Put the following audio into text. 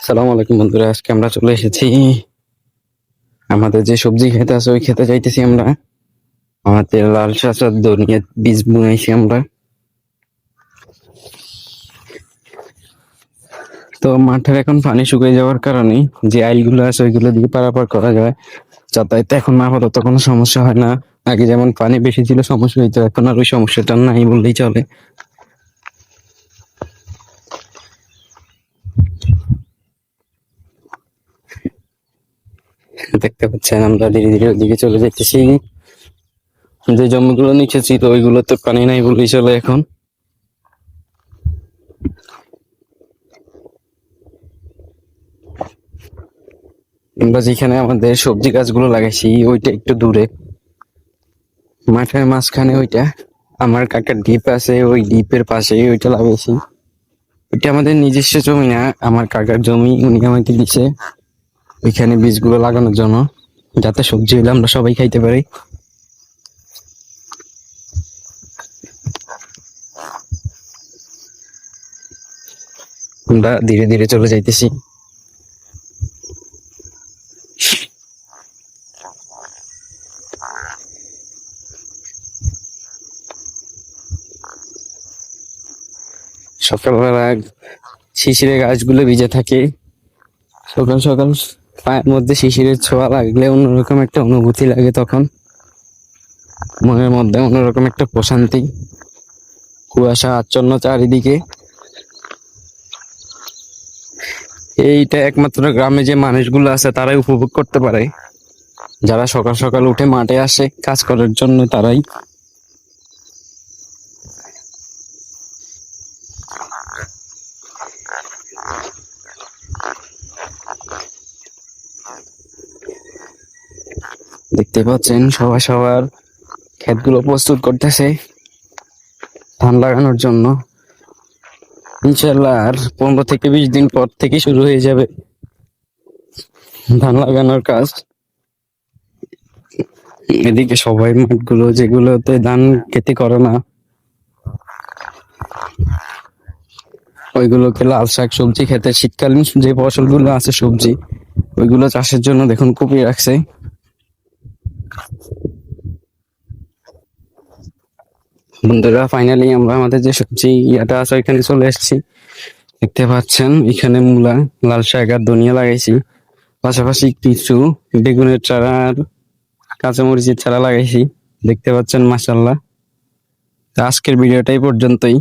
সালাম আলাইকুম বন্ধুরা, আজকে আমরা চলে এসেছি আমাদের যে সবজি ক্ষেত আছে ওই ক্ষেতে যাইতেছি আমরা। আমাদের লাল শাকের ধনিয়া বীজ বুনাইছি আমরা। তো মাঠের এখন পানি শুকিয়ে যাওয়ার কারণে যে আইলগুলো আছে ওইগুলো দিয়ে পারাপার করা যায়, যাতায়াতে এখন আপাতত কোনো সমস্যা হয় না। আগে যেমন পানি বেশি ছিল সমস্যা হইতো, এখন আর ওই সমস্যাটা নাই বললেই চলে। দেখতে পাচ্ছেন আমরা ধীরে ধীরে ওইদিকে চলে যাইতেছি। যে জমিগুলো নিচে ছিল ওইগুলোতে পানি নাই বললেই চলে এখন। আমরা যেখানে আমাদের সবজি গাছগুলো লাগাইছি ওইটা একটু দূরে, মাঠের মাঝখানে ওইটা। আমার কাকার ডিপ আছে, ওই ডিপের পাশে ওইটা লাগাইছি। ওইটা আমাদের নিজস্ব জমি না, আমার কাকার জমি, উনি আমাকে দিছে ওইখানে বীজগুলো লাগানোর জন্য, যাতে সবজি হলে আমরা সবাই খাইতে পারি। আমরা ধীরে ধীরে চলে যাইতেছি। সকালবেলা শিশিরে গাছগুলো ভিজে থাকে, সকাল সকাল পায়ের মধ্যে শিশিরের ছোঁয়া লাগলে অন্যরকম একটা অনুভূতি লাগে, তখন মনের মধ্যে অন্যরকম একটা প্রশান্তি। কুয়াশা আচ্ছন্ন চারিদিকে। এইটা একমাত্র গ্রামে যে মানুষগুলো আছে তারাই উপভোগ করতে পারে, যারা সকাল সকাল উঠে মাঠে আসে কাজ করার জন্য, তারাই। দেখতে পাচ্ছেন সবাই সবার ক্ষেতগুলো প্রস্তুত করতেছে ধান লাগানোর জন্য। ইনশাল্লাহ আর 15 থেকে 20 দিন পর থেকে শুরু হয়ে যাবে ধান লাগানোর কাজ। এদিকে সবাই মাঠগুলো যেগুলোতে ধান খেতে করে না ওইগুলোকে লাল শাক সবজি খেতে, শীতকালীন যে ফসলগুলো আছে সবজি ওইগুলো চাষের জন্য দেখুন কুপিয়ে রাখছে। বন্ধুরা, ফাইনালি আমরা আমাদের যে সবজি ইয়াটা আছে ওইখানে চলে এসেছি। দেখতে পাচ্ছেন এখানে মূলা, লাল শাক আর ধনিয়া লাগাইছি, পাশাপাশি কিছু বেগুনের চারা আর কাঁচামরিচের চারা লাগাইছি। দেখতে পাচ্ছেন মাশাআল্লাহ। তো আজকের ভিডিওটা এই পর্যন্তই।